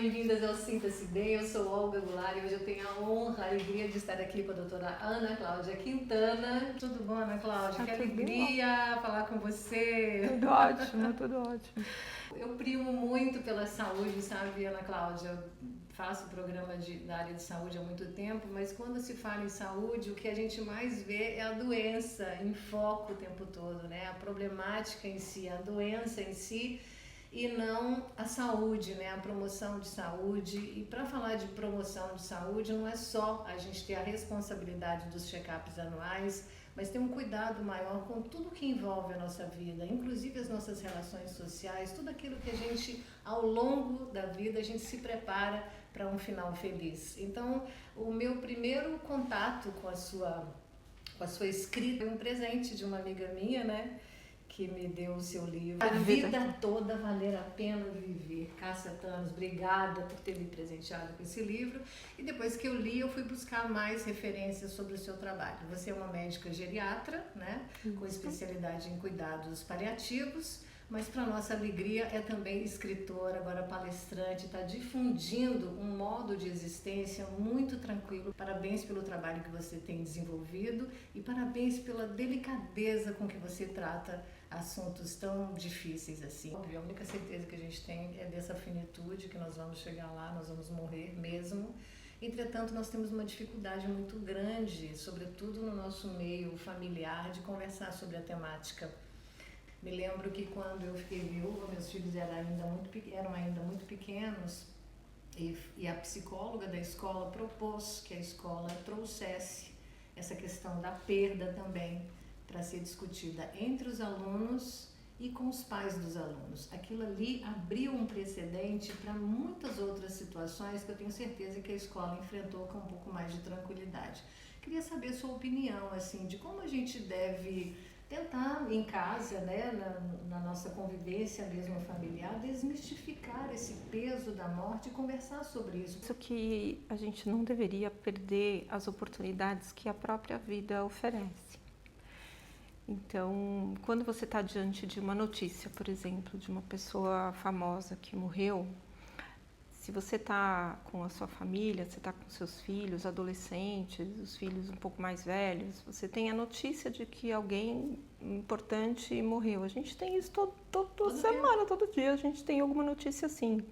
bem-vindas ao Sinta-se Bem. Eu sou Olga Goulart e hoje eu tenho a honra, a alegria de estar aqui com a doutora Ana Cláudia Quintana. Tudo bom, Ana Cláudia? Que alegria falar com você. Tudo ótimo, tudo ótimo. Eu primo muito pela saúde, sabe, Ana Cláudia? Eu faço programa da área de saúde há muito tempo, mas quando se fala em saúde, o que a gente mais vê é a doença em foco o tempo todo, né? A problemática em si, a doença em si, e não a saúde, né? A promoção de saúde. E para falar de promoção de saúde, não é só a gente ter a responsabilidade dos check-ups anuais, mas ter um cuidado maior com tudo que envolve a nossa vida, inclusive as nossas relações sociais, tudo aquilo que a gente, ao longo da vida, a gente se prepara para um final feliz. Então, o meu primeiro contato com a sua escrita foi um presente de uma amiga minha, né? Que me deu o seu livro. A Vida Toda Valer a Pena Viver. Cássia Thanos, obrigada por ter me presenteado com esse livro. E depois que eu li, eu fui buscar mais referências sobre o seu trabalho. Você é uma médica geriatra, né? Com especialidade em cuidados paliativos, mas para nossa alegria é também escritora, agora palestrante, está difundindo um modo de existência muito tranquilo. Parabéns pelo trabalho que você tem desenvolvido e parabéns pela delicadeza com que você trata assuntos tão difíceis assim. Óbvio, a única certeza que a gente tem é dessa finitude, que nós vamos chegar lá, nós vamos morrer mesmo. Entretanto, nós temos uma dificuldade muito grande, sobretudo no nosso meio familiar, de conversar sobre a temática. Me lembro que quando eu fiquei viúva, meus filhos eram ainda muito pequenos e a psicóloga da escola propôs que a escola trouxesse essa questão da perda também para ser discutida entre os alunos e com os pais dos alunos. Aquilo ali abriu um precedente para muitas outras situações que eu tenho certeza que a escola enfrentou com um pouco mais de tranquilidade. Queria saber a sua opinião, assim, de como a gente deve tentar em casa, né, na nossa convivência mesmo familiar, desmistificar esse peso da morte e conversar sobre isso. Isso que a gente não deveria perder as oportunidades que a própria vida oferece. Então, quando você está diante de uma notícia, por exemplo, de uma pessoa famosa que morreu, se você está com a sua família, você está com seus filhos, adolescentes, os filhos um pouco mais velhos, você tem a notícia de que alguém importante morreu. A gente tem isso toda semana, todo dia, a gente tem alguma notícia assim.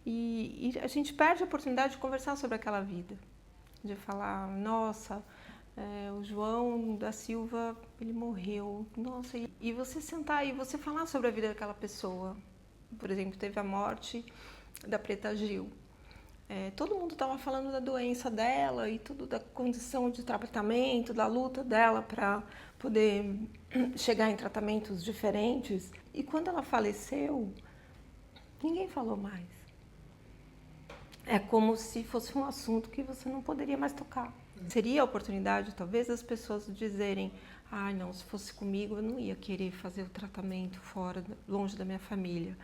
E a gente perde a oportunidade de conversar sobre aquela vida, de falar, nossa, o João da Silva, ele morreu, nossa, e você sentar e você falar sobre a vida daquela pessoa. Por exemplo, teve a morte da Preta Gil. Todo mundo estava falando da doença dela e tudo, da condição de tratamento, da luta dela para poder chegar em tratamentos diferentes. E quando ela faleceu, ninguém falou mais. É como se fosse um assunto que você não poderia mais tocar. Seria a oportunidade, talvez, das pessoas dizerem: ah, não, se fosse comigo eu não ia querer fazer o tratamento fora, longe da minha família.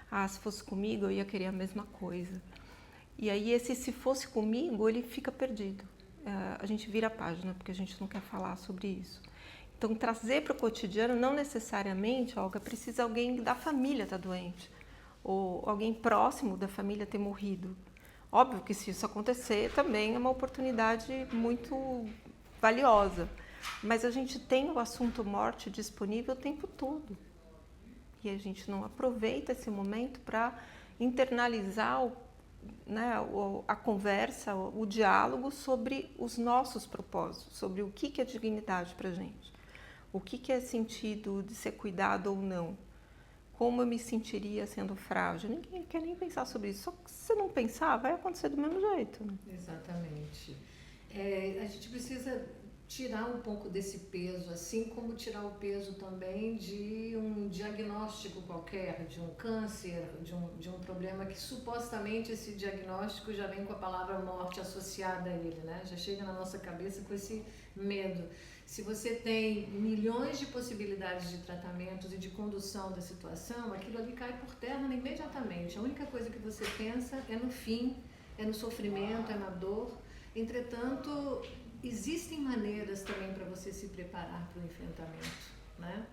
Ah, se fosse comigo eu ia querer a mesma coisa. E aí esse se fosse comigo, ele fica perdido. A gente vira a página, porque a gente não quer falar sobre isso. Então, trazer para o cotidiano, não necessariamente, Olga, precisa alguém da família estar doente, ou alguém próximo da família ter morrido. Óbvio que se isso acontecer, também é uma oportunidade muito valiosa. Mas a gente tem o assunto morte disponível o tempo todo. E a gente não aproveita esse momento para internalizar a conversa, o diálogo sobre os nossos propósitos, sobre o que é dignidade para a gente, o que é sentido de ser cuidado ou não, como eu me sentiria sendo frágil. Ninguém quer nem pensar sobre isso, só que se você não pensar, vai acontecer do mesmo jeito. Né? Exatamente. A gente precisa tirar um pouco desse peso, assim como tirar o peso também de um diagnóstico qualquer, de um câncer, de um problema que supostamente esse diagnóstico já vem com a palavra morte associada a ele, né? Já chega na nossa cabeça com esse medo. Se você tem milhões de possibilidades de tratamentos e de condução da situação, aquilo ali cai por terra imediatamente. A única coisa que você pensa é no fim, é no sofrimento, é na dor. Entretanto, existem maneiras também para você se preparar para o enfrentamento, né?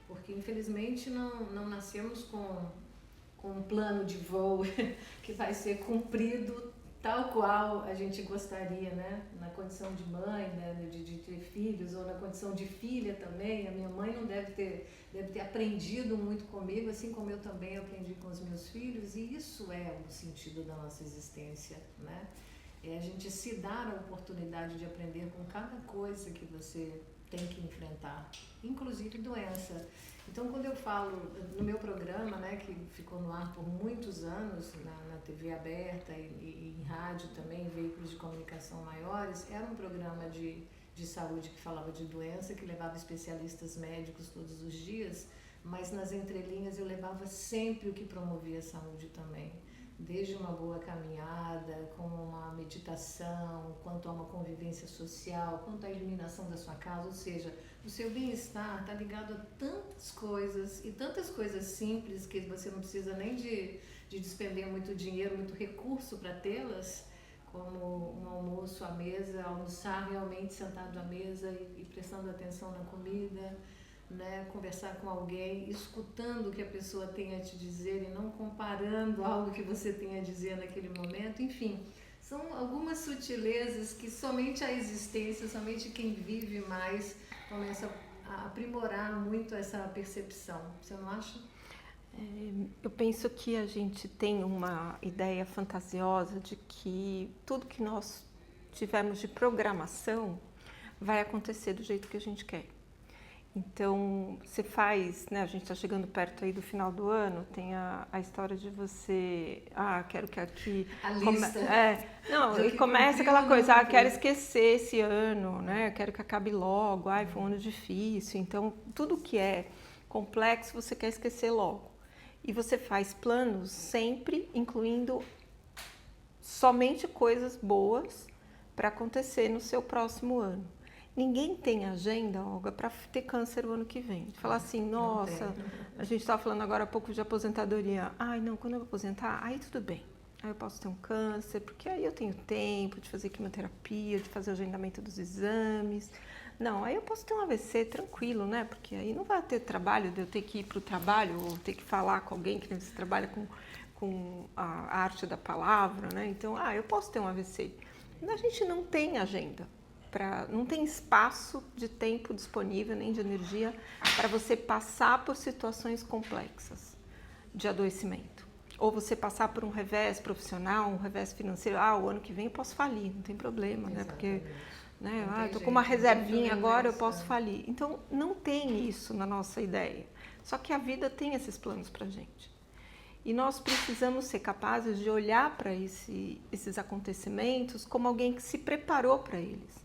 Porque infelizmente não nascemos com com um plano de voo que vai ser cumprido tal qual a gente gostaria, né? Na condição de mãe, né? de ter filhos, ou na condição de filha também. A minha mãe não deve ter aprendido muito comigo, assim como eu também aprendi com os meus filhos, e isso é o sentido da nossa existência, né? É a gente se dar a oportunidade de aprender com cada coisa que você tem que enfrentar, inclusive doença. Então, quando eu falo no meu programa, né, que ficou no ar por muitos anos, na TV aberta e em rádio também, veículos de comunicação maiores, era um programa de saúde que falava de doença, que levava especialistas médicos todos os dias, mas nas entrelinhas eu levava sempre o que promovia a saúde também. Desde uma boa caminhada, como uma meditação, quanto a uma convivência social, quanto à iluminação da sua casa, ou seja, o seu bem-estar está ligado a tantas coisas, e tantas coisas simples que você não precisa nem de despender muito dinheiro, muito recurso para tê-las, como um almoço à mesa, almoçar realmente sentado à mesa e prestando atenção na comida, né? Conversar com alguém, escutando o que a pessoa tem a te dizer e não comparando algo que você tem a dizer naquele momento. Enfim, são algumas sutilezas que somente a existência, somente quem vive mais começa a aprimorar muito essa percepção. Você não acha? Eu penso que a gente tem uma ideia fantasiosa de que tudo que nós tivermos de programação vai acontecer do jeito que a gente quer. Então, você faz, né, a gente está chegando perto aí do final do ano, tem a história de você, quero que aqui... A lista. E começa aquela coisa, quero esquecer esse ano, né, quero que acabe logo, foi um ano difícil. Então, tudo que é complexo você quer esquecer logo. E você faz planos sempre incluindo somente coisas boas para acontecer no seu próximo ano. Ninguém tem agenda, Olga, para ter câncer o ano que vem. Falar assim, nossa, a gente estava falando agora há pouco de aposentadoria. Não, quando eu vou aposentar, aí tudo bem. Aí eu posso ter um câncer, porque aí eu tenho tempo de fazer quimioterapia, de fazer o agendamento dos exames. Não, aí eu posso ter um AVC tranquilo, né? Porque aí não vai ter trabalho de eu ter que ir para o trabalho ou ter que falar com alguém que trabalha com a arte da palavra, né? Então, eu posso ter um AVC. A gente não tem agenda. Não tem espaço de tempo disponível, nem de energia, para você passar por situações complexas de adoecimento. Ou você passar por um revés profissional, um revés financeiro. O ano que vem eu posso falir, não tem problema, né? Porque, né, estou com uma reservinha agora, eu posso falir. Então, não tem isso na nossa ideia. Só que a vida tem esses planos para a gente. E nós precisamos ser capazes de olhar para esses acontecimentos como alguém que se preparou para eles.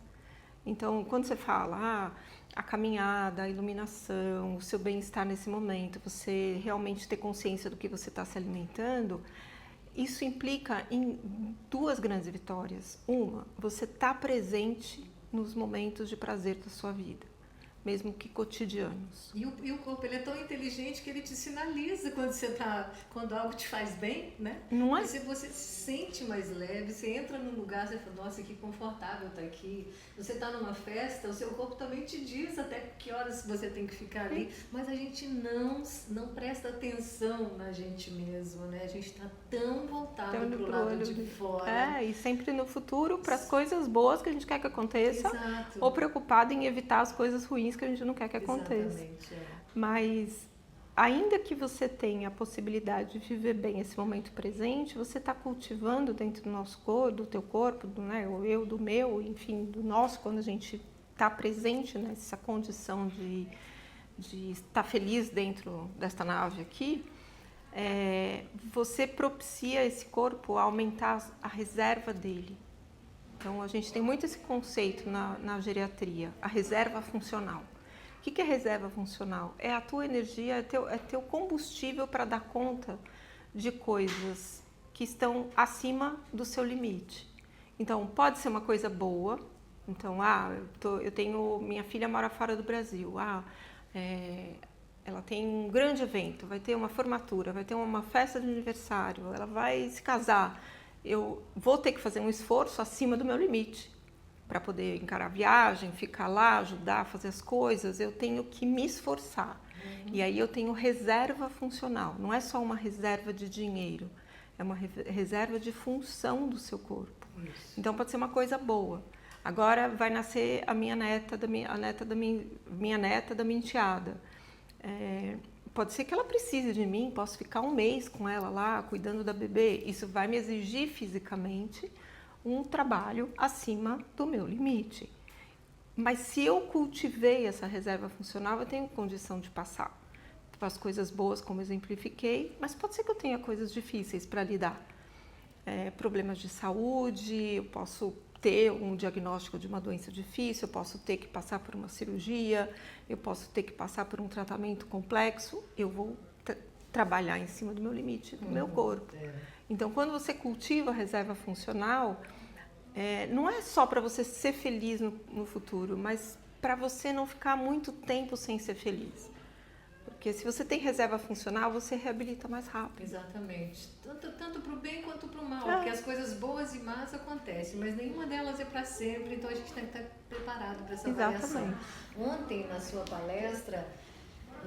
Então, quando você fala, a caminhada, a iluminação, o seu bem-estar nesse momento, você realmente ter consciência do que você está se alimentando, isso implica em duas grandes vitórias. Uma, você está presente nos momentos de prazer da sua vida, mesmo que cotidianos. E o corpo, ele é tão inteligente que ele te sinaliza quando algo te faz bem, né? Não é? Você se sente mais leve, você entra num lugar, você fala, nossa, que confortável tá aqui. Você tá numa festa, o seu corpo também te diz até que horas você tem que ficar ali, mas a gente não presta atenção na gente mesmo, né? A gente tá tão voltado pro lado de fora. E sempre no futuro para as coisas boas que a gente quer que aconteça. Exato. Ou preocupado em evitar as coisas ruins que a gente não quer que aconteça. Mas ainda que você tenha a possibilidade de viver bem esse momento presente, você está cultivando dentro do nosso corpo, do teu corpo, o eu, do meu, enfim, do nosso, quando a gente está presente nessa condição de estar feliz dentro desta nave aqui, você propicia esse corpo a aumentar a reserva dele. Então, a gente tem muito esse conceito na geriatria, a reserva funcional. O que é reserva funcional? É a tua energia, é teu combustível para dar conta de coisas que estão acima do seu limite. Então, pode ser uma coisa boa. Então, eu tenho... Minha filha mora fora do Brasil. Ela tem um grande evento, vai ter uma formatura, vai ter uma festa de aniversário, ela vai se casar. Eu vou ter que fazer um esforço acima do meu limite. para poder encarar a viagem, ficar lá, ajudar a fazer as coisas, eu tenho que me esforçar. E aí eu tenho reserva funcional. Não é só uma reserva de dinheiro, é uma reserva de função do seu corpo. Isso. Então pode ser uma coisa boa. Agora vai nascer a minha neta da minha enteada. Pode ser que ela precise de mim, posso ficar um mês com ela lá, cuidando da bebê. Isso vai me exigir fisicamente um trabalho acima do meu limite. Mas se eu cultivei essa reserva funcional, eu tenho condição de passar as coisas boas, como exemplifiquei, mas pode ser que eu tenha coisas difíceis para lidar. Problemas de saúde, eu posso ter um diagnóstico de uma doença difícil, eu posso ter que passar por uma cirurgia, eu posso ter que passar por um tratamento complexo, eu vou trabalhar em cima do meu limite, do meu corpo. Então, quando você cultiva a reserva funcional, não é só para você ser feliz no futuro, mas para você não ficar muito tempo sem ser feliz. Porque se você tem reserva funcional, você reabilita mais rápido. Exatamente. Tanto para o bem quanto para o mal. Porque as coisas boas e más acontecem, mas nenhuma delas é para sempre, então a gente tem que estar preparado para essa variação. Ontem, na sua palestra,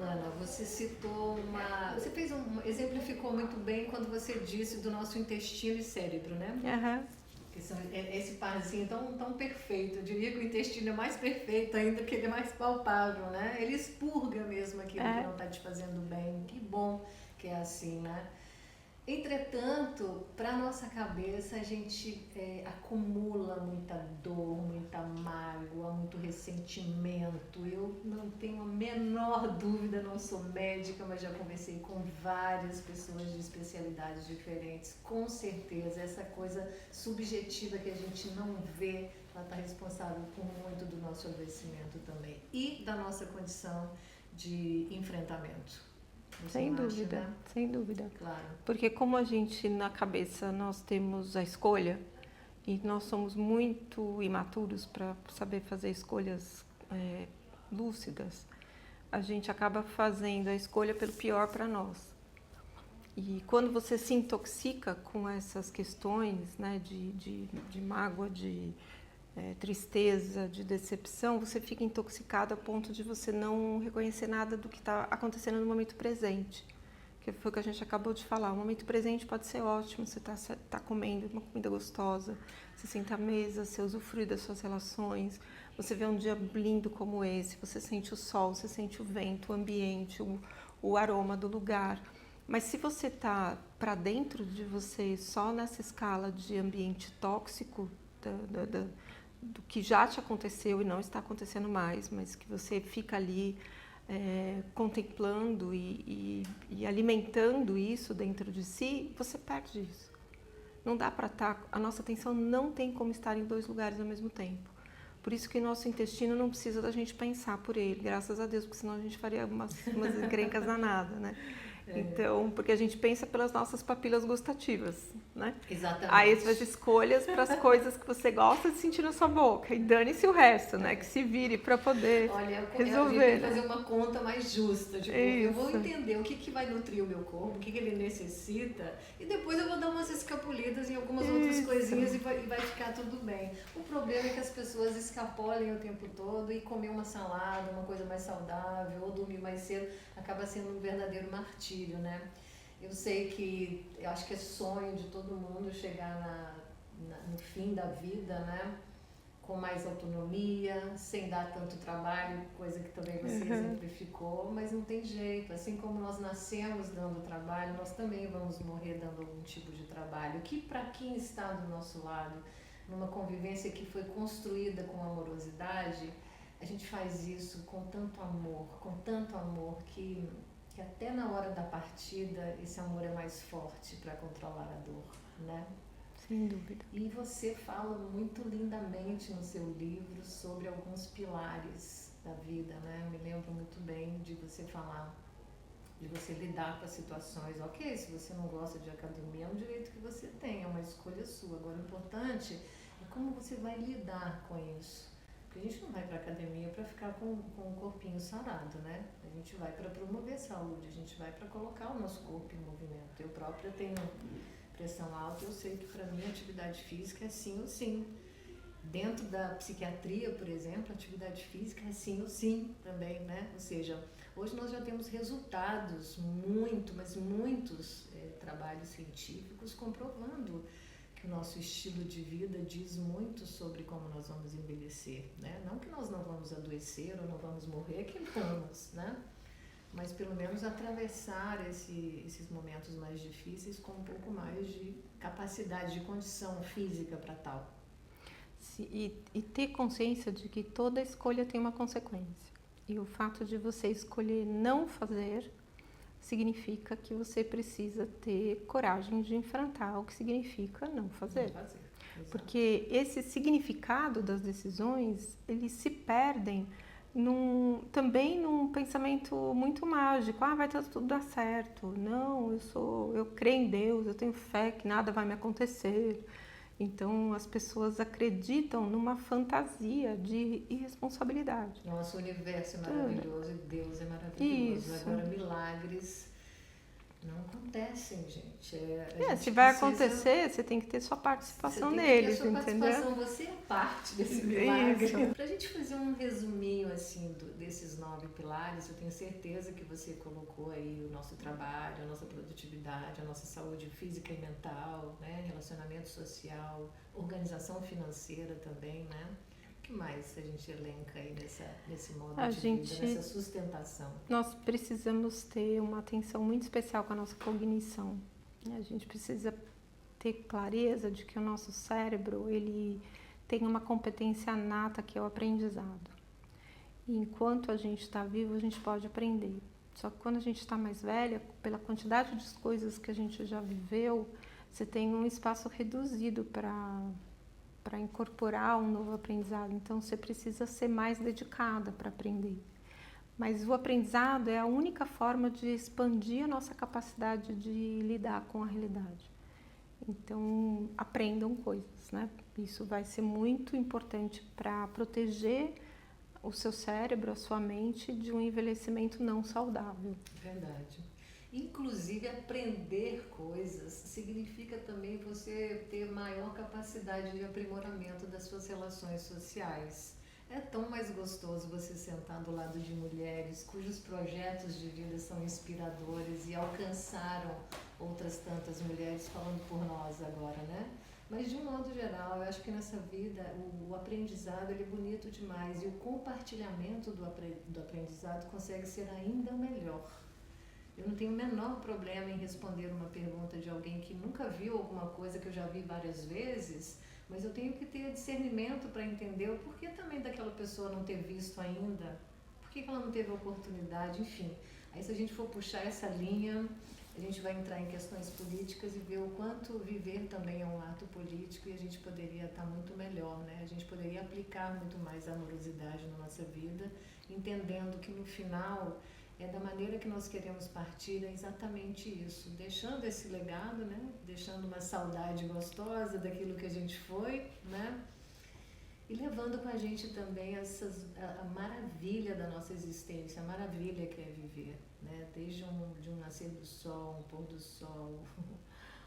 Ana, você citou exemplificou muito bem quando você disse do nosso intestino e cérebro, né? Uhum. Que são esse parzinho tão perfeito. Eu diria que o intestino é mais perfeito ainda, porque ele é mais palpável, né? Ele expurga mesmo aquilo que não está te fazendo bem. Que bom que é assim, né? Entretanto, para nossa cabeça, a gente acumula muita dor, muita mágoa, muito ressentimento. Eu não tenho a menor dúvida, não sou médica, mas já conversei com várias pessoas de especialidades diferentes. Com certeza, essa coisa subjetiva que a gente não vê, ela está responsável por muito do nosso adoecimento também e da nossa condição de enfrentamento. Sem dúvida, né? Sem dúvida. Claro. Porque como a gente, na cabeça, nós temos a escolha e nós somos muito imaturos para saber fazer escolhas lúcidas, a gente acaba fazendo a escolha pelo pior para nós. E quando você se intoxica com essas questões, né, de mágoa, de tristeza, de decepção, você fica intoxicado a ponto de você não reconhecer nada do que está acontecendo no momento presente. Que foi o que a gente acabou de falar. O momento presente pode ser ótimo, você está comendo uma comida gostosa, você senta à mesa, você usufrui das suas relações, você vê um dia lindo como esse, você sente o sol, você sente o vento, o ambiente, o aroma do lugar. Mas se você está para dentro de você, só nessa escala de ambiente tóxico, do que já te aconteceu e não está acontecendo mais, mas que você fica ali contemplando e alimentando isso dentro de si, você perde isso. Não dá para estar, a nossa atenção não tem como estar em dois lugares ao mesmo tempo. Por isso que o nosso intestino não precisa da gente pensar por ele, graças a Deus, porque senão a gente faria umas encrencas danadas, né? Então, porque a gente pensa pelas nossas papilas gustativas, né? Exatamente. Aí você faz escolhas para as coisas que você gosta de sentir na sua boca. E dane-se o resto, né? Que se vire para poder resolver. Eu fazer uma conta mais justa. Tipo, eu vou entender o que vai nutrir o meu corpo, o que ele necessita. E depois eu vou dar umas escapulidas em algumas outras coisinhas e vai ficar tudo bem. O problema é que as pessoas escapolem o tempo todo e comer uma salada, uma coisa mais saudável, ou dormir mais cedo, acaba sendo um verdadeiro martírio, né? Eu acho que é sonho de todo mundo chegar no fim da vida, né? Com mais autonomia, sem dar tanto trabalho, coisa que também você exemplificou, mas não tem jeito. Assim como nós nascemos dando trabalho, nós também vamos morrer dando algum tipo de trabalho. Que para quem está do nosso lado, numa convivência que foi construída com amorosidade, a gente faz isso com tanto amor que até na hora da partida esse amor é mais forte para controlar a dor, né? Sem dúvida. E você fala muito lindamente no seu livro sobre alguns pilares da vida, né? Eu me lembro muito bem de você falar, de você lidar com as situações. Ok, se você não gosta de academia, é um direito que você tem, é uma escolha sua. Agora, o importante é como você vai lidar com isso. Porque a gente não vai para a academia para ficar com o corpinho sarado, né? A gente vai para promover a saúde, a gente vai para colocar o nosso corpo em movimento. Eu própria tenho pressão alta, eu sei que para mim atividade física é sim ou sim. Dentro da psiquiatria, por exemplo, a atividade física é sim ou sim também, né? Ou seja, hoje nós já temos resultados, mas muitos trabalhos científicos comprovando que o nosso estilo de vida diz muito sobre como nós vamos envelhecer, né? Não que nós não vamos adoecer ou não vamos morrer, que vamos, né? Mas pelo menos atravessar esses momentos mais difíceis com um pouco mais de capacidade, de condição física para tal. E ter consciência de que toda escolha tem uma consequência. E o fato de você escolher não fazer significa que você precisa ter coragem de enfrentar o que significa não fazer. Não fazer. Porque esse significado das decisões, eles se perdem também num pensamento muito mágico. Vai tudo dar certo. Não, eu creio em Deus, eu tenho fé que nada vai me acontecer. Então, as pessoas acreditam numa fantasia de irresponsabilidade. Nosso universo é maravilhoso e Deus é maravilhoso. Isso. Agora, milagres não acontecem, gente. Se vai acontecer, você tem que ter sua participação neles, entendeu? Você é parte desse milagre. Para a gente fazer um resuminho assim desses 9 pilares, eu tenho certeza que você colocou aí o nosso trabalho, a nossa produtividade, a nossa saúde física e mental, né? Relacionamento social, organização financeira também, né? O que mais a gente elenca aí nesse modo de vida, nessa sustentação? Nós precisamos ter uma atenção muito especial com a nossa cognição. A gente precisa ter clareza de que o nosso cérebro, ele tem uma competência nata que é o aprendizado. E enquanto a gente está vivo, a gente pode aprender. Só que quando a gente está mais velha, pela quantidade de coisas que a gente já viveu, você tem um espaço reduzido para incorporar um novo aprendizado. Então, você precisa ser mais dedicada para aprender. Mas o aprendizado é a única forma de expandir a nossa capacidade de lidar com a realidade. Então, aprendam coisas, né? Isso vai ser muito importante para proteger o seu cérebro, a sua mente, de um envelhecimento não saudável. Verdade. Inclusive, aprender coisas significa também você ter maior capacidade de aprimoramento das suas relações sociais. É tão mais gostoso você sentar do lado de mulheres cujos projetos de vida são inspiradores e alcançaram outras tantas mulheres falando por nós agora, né? Mas de um modo geral, eu acho que nessa vida o aprendizado ele é bonito demais e o compartilhamento do aprendizado consegue ser ainda melhor. Eu não tenho o menor problema em responder uma pergunta de alguém que nunca viu alguma coisa que eu já vi várias vezes, mas eu tenho que ter discernimento para entender o porquê também daquela pessoa não ter visto ainda, por que ela não teve a oportunidade, enfim. Aí se a gente for puxar essa linha, a gente vai entrar em questões políticas e ver o quanto viver também é um ato político e a gente poderia estar muito melhor, né? A gente poderia aplicar muito mais amorosidade na nossa vida, entendendo que no final da maneira que nós queremos partir, é exatamente isso, deixando esse legado, né? Deixando uma saudade gostosa daquilo que a gente foi, né? E levando com a gente também a maravilha da nossa existência, a maravilha que é viver, né? Desde de um nascer do sol, um pôr do sol,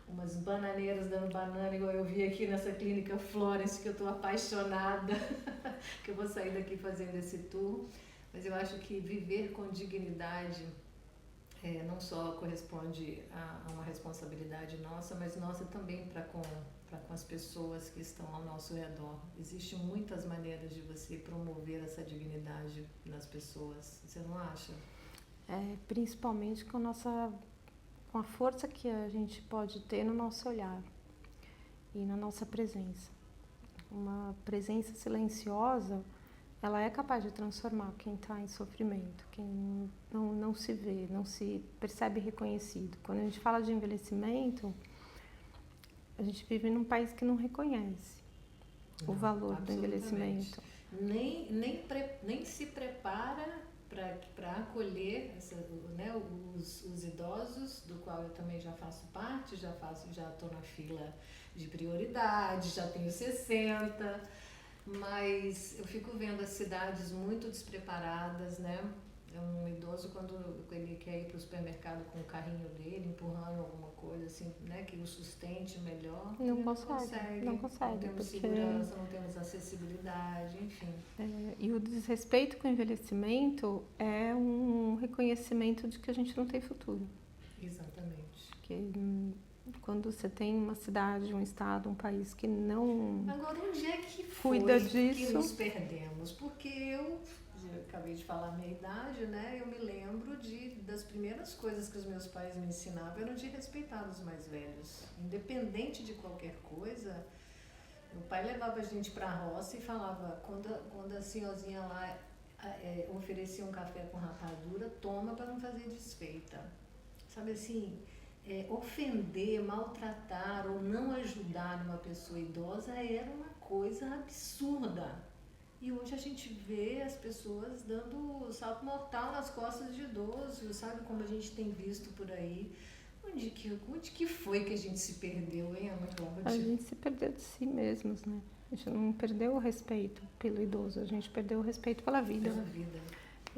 umas bananeiras dando banana, igual eu vi aqui nessa clínica Florence, que eu estou apaixonada, que eu vou sair daqui fazendo esse tour. Mas eu acho que viver com dignidade não só corresponde a uma responsabilidade nossa, mas nossa também para com as pessoas que estão ao nosso redor. Existem muitas maneiras de você promover essa dignidade nas pessoas, você não acha? Principalmente com a força que a gente pode ter no nosso olhar e na nossa presença. Uma presença silenciosa, ela é capaz de transformar quem está em sofrimento, quem não se vê, não se percebe reconhecido. Quando a gente fala de envelhecimento, a gente vive num país que não reconhece o valor do envelhecimento. Nem se prepara para acolher os idosos, do qual eu também já faço parte, já estou na fila de prioridade, já tenho 60, mas eu fico vendo as cidades muito despreparadas, né? É um idoso quando ele quer ir para o supermercado com o carrinho dele, empurrando alguma coisa assim, né, que o sustente melhor. Não Ele consegue, não consegue. Não temos porque... segurança, não temos acessibilidade, enfim. E o desrespeito com o envelhecimento é um reconhecimento de que a gente não tem futuro. Exatamente. Porque quando você tem uma cidade, um estado, um país que não... Agora, onde é que cuida foi disso, que nos perdemos? Porque eu acabei de falar a minha idade, né? Eu me lembro das primeiras coisas que os meus pais me ensinavam eram de respeitar os mais velhos. Independente de qualquer coisa, meu pai levava a gente para a roça e falava, quando a senhorzinha lá oferecia um café com rapadura, toma para não fazer desfeita. Sabe assim, ofender, maltratar ou não ajudar uma pessoa idosa era uma coisa absurda. E hoje a gente vê as pessoas dando salto mortal nas costas de idosos, sabe como a gente tem visto por aí. Onde que foi que a gente se perdeu, hein, Ana? A gente se perdeu de si mesmos, né? A gente não perdeu o respeito pelo idoso, a gente perdeu o respeito pela vida. Pela vida.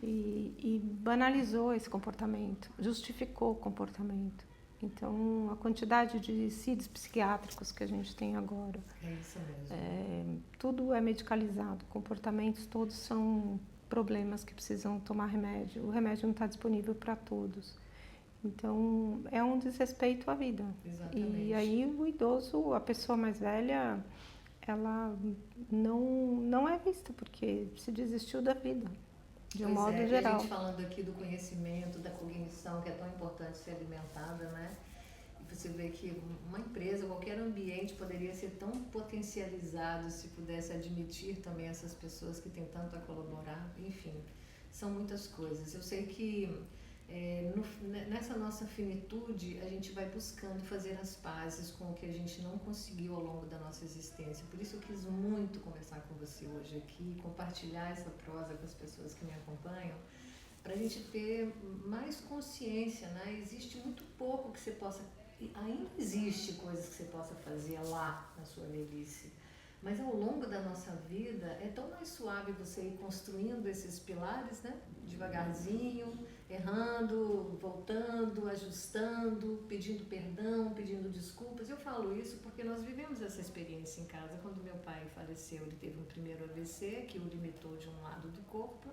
E banalizou esse comportamento, justificou o comportamento. Então, a quantidade de CIDs psiquiátricos que a gente tem agora. É isso mesmo. Tudo é medicalizado, comportamentos todos são problemas que precisam tomar remédio. O remédio não está disponível para todos. Então, é um desrespeito à vida. Exatamente. E aí o idoso, a pessoa mais velha, ela não é vista, porque se desistiu da vida. De um modo geral. A gente falando aqui do conhecimento, da cognição, que é tão importante ser alimentada, né? E você vê que uma empresa, qualquer ambiente poderia ser tão potencializado se pudesse admitir também essas pessoas que têm tanto a colaborar. Enfim, são muitas coisas. Eu sei que nessa nossa finitude, a gente vai buscando fazer as pazes com o que a gente não conseguiu ao longo da nossa existência. Por isso eu quis muito conversar com você hoje aqui, compartilhar essa prosa com as pessoas que me acompanham, para a gente ter mais consciência, né? Existe muito pouco que você possa... Ainda existe coisas que você possa fazer lá na sua velhice. Mas ao longo da nossa vida, é tão mais suave você ir construindo esses pilares, né? Devagarzinho, errando, voltando, ajustando, pedindo perdão, pedindo desculpas. Eu falo isso porque nós vivemos essa experiência em casa. Quando meu pai faleceu, ele teve um primeiro AVC que o limitou de um lado do corpo.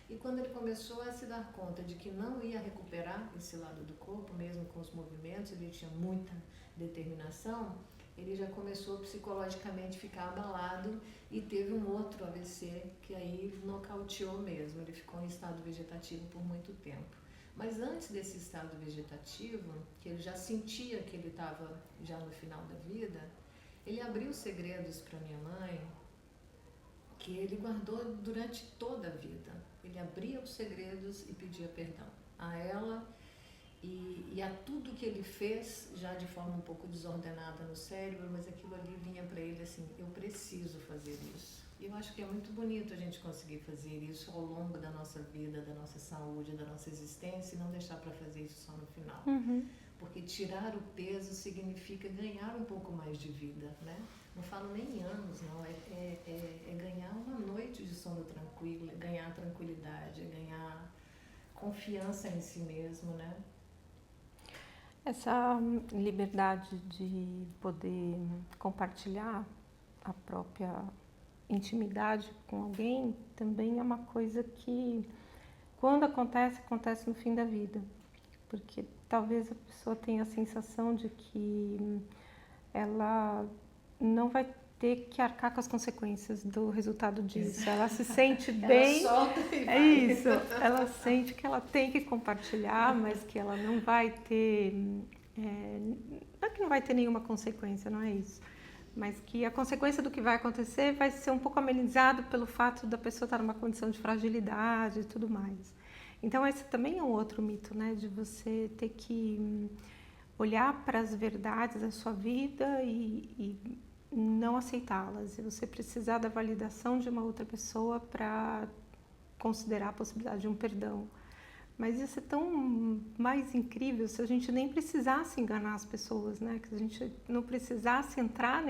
E quando ele começou a se dar conta de que não ia recuperar esse lado do corpo, mesmo com os movimentos, ele tinha muita determinação, ele já começou psicologicamente a ficar abalado e teve um outro AVC que aí nocauteou mesmo. Ele ficou em estado vegetativo por muito tempo. Mas antes desse estado vegetativo, que ele já sentia que ele estava já no final da vida, ele abriu segredos para minha mãe que ele guardou durante toda a vida. Ele abria os segredos e pedia perdão a ela e a tudo que ele fez, já de forma um pouco desordenada no cérebro, mas aquilo ali vinha para ele assim, eu preciso fazer isso. E eu acho que é muito bonito a gente conseguir fazer isso ao longo da nossa vida, da nossa saúde, da nossa existência e não deixar para fazer isso só no final. Uhum. Porque tirar o peso significa ganhar um pouco mais de vida, né? Não falo nem em anos, não. É ganhar uma noite de sono tranquilo, é ganhar tranquilidade, é ganhar confiança em si mesmo, né? Essa liberdade de poder compartilhar a própria intimidade com alguém também é uma coisa que, quando acontece, acontece no fim da vida. Porque talvez a pessoa tenha a sensação de que ela não vai ter que arcar com as consequências do resultado disso. Exato. Ela se sente bem. Ela solta e vai. É isso. Ela sente que ela tem que compartilhar, mas que ela não vai ter. Não é que não vai ter nenhuma consequência, não é isso. Mas que a consequência do que vai acontecer vai ser um pouco amenizado pelo fato da pessoa estar numa condição de fragilidade e tudo mais. Então, esse também é um outro mito, né? De você ter que olhar para as verdades da sua vida e não aceitá-las. E você precisar da validação de uma outra pessoa para considerar a possibilidade de um perdão. Mas isso é tão mais incrível se a gente nem precisasse enganar as pessoas, né? Que a gente não precisasse entrar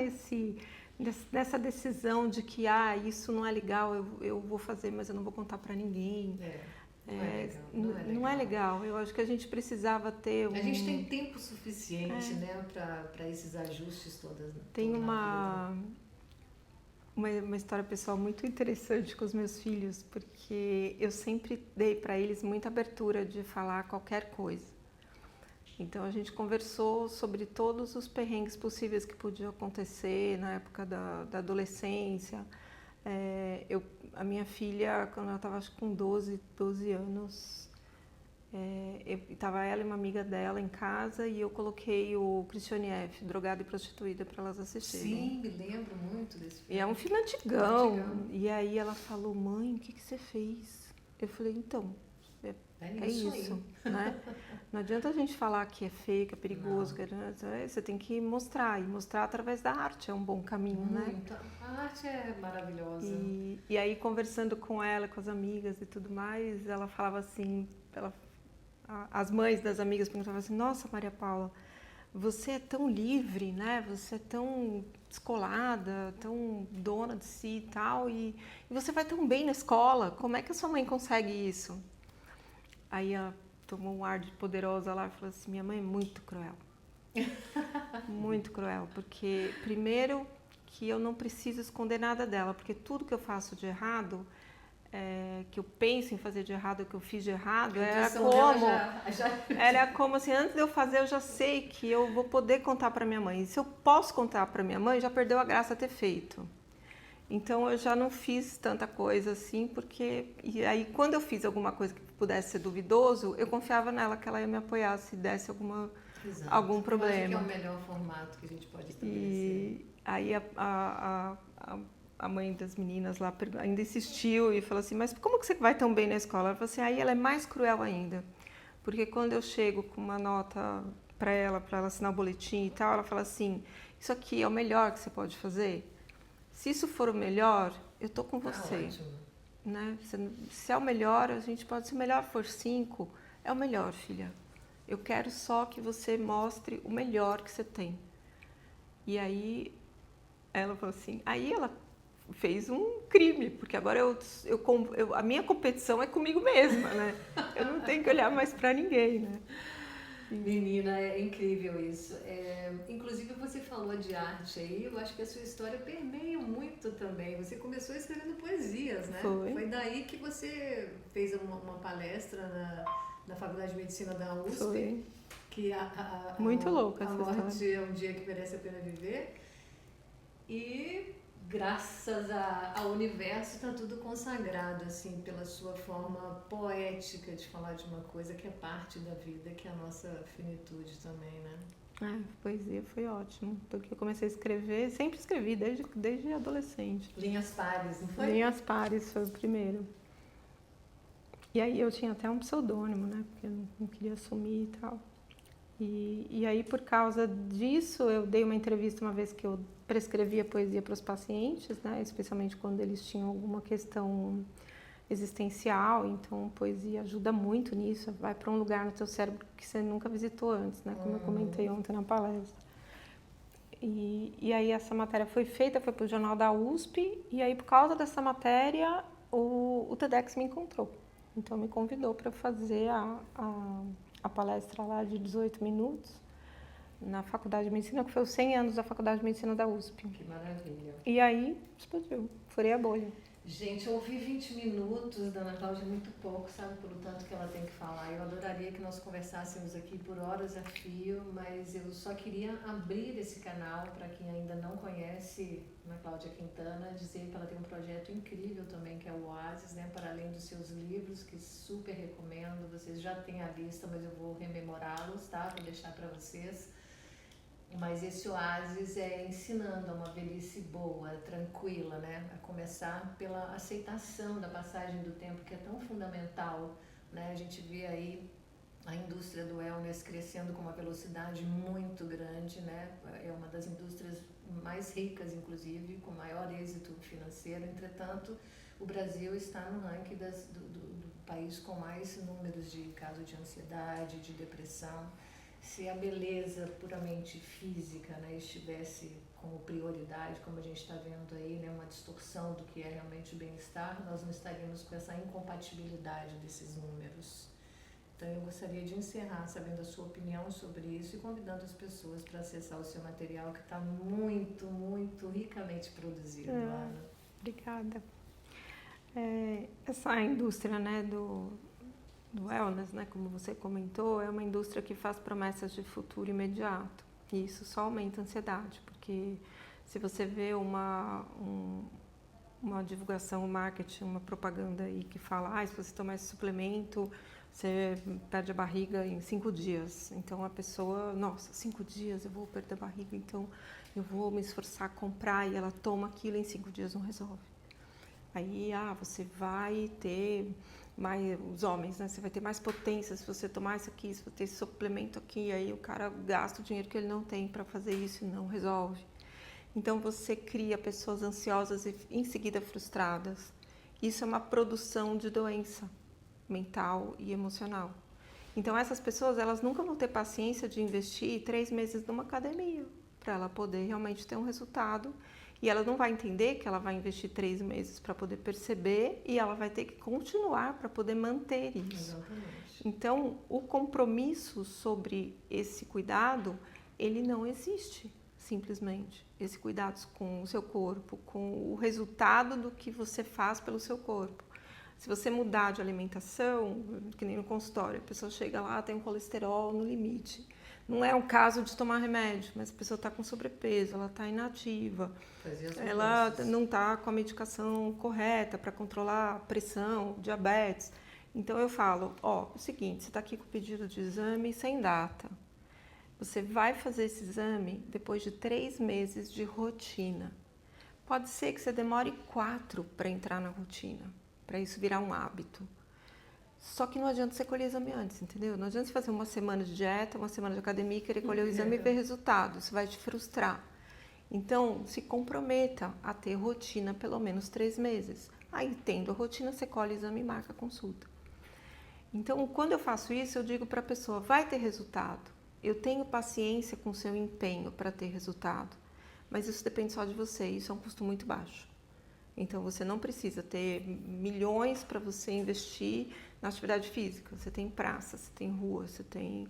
nessa decisão de que isso não é legal, eu vou fazer, mas eu não vou contar para ninguém. Não é legal. Eu acho que a gente precisava ter A gente tem tempo suficiente, né, para esses ajustes todos. Tem uma história pessoal muito interessante com os meus filhos, porque eu sempre dei para eles muita abertura de falar qualquer coisa. Então a gente conversou sobre todos os perrengues possíveis que podiam acontecer na época da adolescência. A minha filha, quando ela estava com 12 anos, estava ela e uma amiga dela em casa e eu coloquei o Christiane F., Drogada e Prostituída, para elas assistirem. Sim, me lembro muito desse filme. E é um filme antigão. E aí ela falou, mãe, o que você fez? Eu falei, então, é isso, né? Não adianta a gente falar que é feio, que é perigoso, você tem que mostrar, e mostrar através da arte é um bom caminho, né? A arte é maravilhosa. E aí, conversando com ela, com as amigas e tudo mais, ela falava assim, as mães das amigas perguntavam assim, nossa, Maria Paula, você é tão livre, né? Você é tão descolada, tão dona de si e tal, e você vai tão bem na escola, como é que a sua mãe consegue isso? Aí ela tomou um ar de poderosa lá e falou assim, minha mãe é muito cruel. Muito cruel, porque primeiro que eu não preciso esconder nada dela, porque tudo que eu faço de errado, que eu penso em fazer de errado, que eu fiz de errado, era como assim, antes de eu fazer eu já sei que eu vou poder contar para minha mãe. E se eu posso contar para minha mãe, já perdeu a graça ter feito. Então eu já não fiz tanta coisa assim, e aí quando eu fiz alguma coisa que pudesse ser duvidoso, eu confiava nela que ela ia me apoiar se desse algum problema. Eu acho que é o melhor formato que a gente pode estabelecer. E aí a mãe das meninas lá ainda insistiu e falou assim, mas como que você vai tão bem na escola? Ela falou assim, aí ela é mais cruel ainda, porque quando eu chego com uma nota para ela assinar o boletim e tal, ela fala assim, isso aqui é o melhor que você pode fazer? Se isso for o melhor, eu tô com você. Né? Se é o melhor, a gente pode, se o melhor for 5, é o melhor, filha. Eu quero só que você mostre o melhor que você tem. E ela falou assim, aí ela fez um crime, porque agora a minha competição é comigo mesma, né? Eu não tenho que olhar mais para ninguém, né? Menina, é incrível isso. Inclusive você falou de arte aí, eu acho que a sua história permeia muito também. Você começou escrevendo poesias, né? Foi daí que você fez uma palestra na Faculdade de Medicina da USP. Foi. Que muito louca essa história. A morte é um dia que merece a pena viver. E graças ao universo está tudo consagrado assim pela sua forma poética de falar de uma coisa que é parte da vida, que é a nossa finitude também, né? Poesia foi ótimo, porque eu comecei a escrever, sempre escrevi desde adolescente. Linhas pares, não foi? Linhas pares foi o primeiro. E aí eu tinha até um pseudônimo, né, porque eu não queria assumir e tal. E aí, por causa disso, eu dei uma entrevista uma vez que eu prescrevia poesia para os pacientes, né? Especialmente quando eles tinham alguma questão existencial. Então, poesia ajuda muito nisso. Vai para um lugar no teu cérebro que você nunca visitou antes, né? Como eu comentei ontem na palestra. E aí, essa matéria foi feita, foi para o jornal da USP. E aí, por causa dessa matéria, o TEDx me encontrou. Então, me convidou para fazer a palestra lá de 18 minutos na Faculdade de Medicina, que foi os 100 anos da Faculdade de Medicina da USP. Que maravilha. E aí, explodiu, furei a bolha. Gente, eu ouvi 20 minutos da Ana Cláudia, é muito pouco, sabe, pelo tanto que ela tem que falar. Eu adoraria que nós conversássemos aqui por horas a fio, mas eu só queria abrir esse canal para quem ainda não conhece Ana Cláudia Quintana, dizer que ela tem um projeto incrível também, que é o Oasis, né, para além dos seus livros, que super recomendo. Vocês já têm a lista, mas eu vou rememorá-los, tá? Vou deixar para vocês. Mas esse oásis é ensinando a uma velhice boa, tranquila, né? A começar pela aceitação da passagem do tempo, que é tão fundamental, né? A gente vê aí a indústria do wellness crescendo com uma velocidade muito grande, né? É uma das indústrias mais ricas, inclusive, com maior êxito financeiro. Entretanto, o Brasil está no ranking do país com mais números de casos de ansiedade, de depressão. se a beleza puramente física, né, estivesse como prioridade, como a gente está vendo aí, né, uma distorção do que é realmente o bem-estar, nós não estaríamos com essa incompatibilidade desses números. Então eu gostaria de encerrar sabendo a sua opinião sobre isso e convidando as pessoas para acessar o seu material, que está muito, muito ricamente produzido, Ana. Obrigada. Essa indústria, né, do wellness, né, como você comentou, é uma indústria que faz promessas de futuro imediato. E isso só aumenta a ansiedade, porque se você vê uma divulgação, um marketing, uma propaganda aí que fala, se você tomar esse suplemento, você perde a barriga em 5 dias. Então a pessoa, nossa, 5 dias eu vou perder a barriga, então eu vou me esforçar a comprar, e ela toma aquilo, em 5 dias não resolve. Aí, você vai ter mais, os homens, né? Você vai ter mais potência se você tomar isso aqui, se você ter esse suplemento aqui, aí o cara gasta o dinheiro que ele não tem para fazer isso e não resolve. Então você cria pessoas ansiosas e em seguida frustradas. Isso é uma produção de doença mental e emocional. Então essas pessoas, elas nunca vão ter paciência de investir 3 meses numa academia para ela poder realmente ter um resultado. E ela não vai entender que ela vai investir 3 meses para poder perceber, e ela vai ter que continuar para poder manter isso. Exatamente. Então, o compromisso sobre esse cuidado, ele não existe, simplesmente. Esse cuidado com o seu corpo, com o resultado do que você faz pelo seu corpo. Se você mudar de alimentação, que nem no consultório, a pessoa chega lá, tem um colesterol no limite. Não é um caso de tomar remédio, mas a pessoa está com sobrepeso, ela está inativa, ela não está com a medicação correta para controlar a pressão, diabetes. Então eu falo, é o seguinte, você está aqui com o pedido de exame sem data. Você vai fazer esse exame depois de 3 meses de rotina. Pode ser que você demore 4 para entrar na rotina, para isso virar um hábito. Só que não adianta você colher exame antes, entendeu? Não adianta você fazer uma semana de dieta, uma semana de academia e querer colher o exame e ver resultado. Isso vai te frustrar. Então, se comprometa a ter rotina pelo menos 3 meses. Aí, tendo a rotina, você colhe o exame e marca a consulta. Então, quando eu faço isso, eu digo para a pessoa, vai ter resultado. Eu tenho paciência com o seu empenho para ter resultado. Mas isso depende só de você, isso é um custo muito baixo. Então, você não precisa ter milhões para você investir na atividade física. Você tem praça, você tem rua, você tem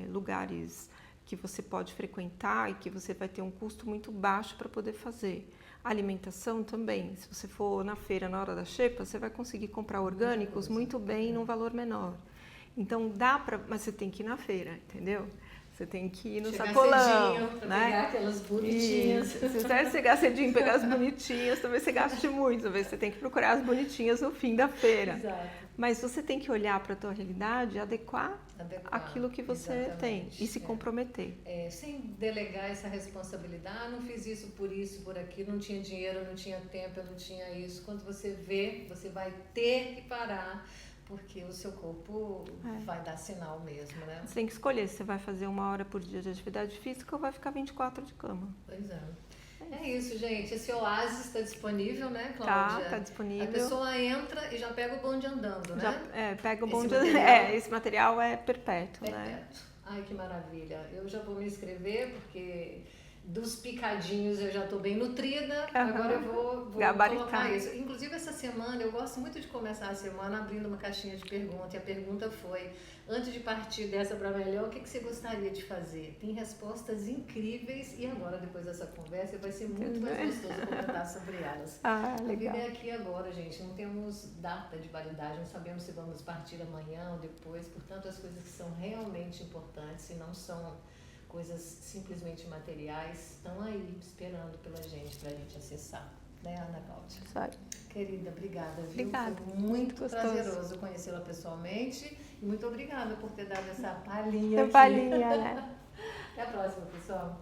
lugares que você pode frequentar e que você vai ter um custo muito baixo para poder fazer. A alimentação também. Se você for na feira na hora da xepa, você vai conseguir comprar orgânicos muito bem num valor menor. Então, mas você tem que ir na feira, entendeu? Você tem que ir no sacolão, né? Pegar aquelas bonitinhas. Se você chegar cedinho e pegar as bonitinhas, talvez você gaste muito, talvez você tem que procurar as bonitinhas no fim da feira. Exato. Mas você tem que olhar para a tua realidade e adequar aquilo que você tem e se comprometer. Sem delegar essa responsabilidade, não fiz isso, por aquilo, não tinha dinheiro, não tinha tempo, eu não tinha isso. Quando você vê, você vai ter que parar, porque o seu corpo vai dar sinal mesmo, né? Você tem que escolher se você vai fazer 1 hora por dia de atividade física ou vai ficar 24 de cama. Pois é. É isso, gente. Esse oásis está disponível, né, Cláudia? Tá disponível. A pessoa entra e já pega o bonde andando, né? Pega o bonde andando. Esse material é perpétuo, né? Ai, que maravilha. Eu já vou me inscrever, porque dos picadinhos eu já estou bem nutrida, agora eu vou colocar isso. Inclusive essa semana, eu gosto muito de começar a semana abrindo uma caixinha de perguntas, e a pergunta foi, antes de partir dessa para melhor, o que você gostaria de fazer? Tem respostas incríveis e agora, depois dessa conversa, vai ser muito mais gostoso comentar sobre elas. Legal. A vida é aqui agora, gente, não temos data de validade, não sabemos se vamos partir amanhã ou depois, portanto, as coisas que são realmente importantes e não são coisas simplesmente materiais, estão aí esperando pela gente, pra gente acessar. Né, Ana Cláudia? Sai. Querida, obrigada, viu? Obrigada. Foi muito prazeroso conhecê-la pessoalmente e muito obrigada por ter dado essa palhinha aqui. Palhinha, né? Até a próxima, pessoal.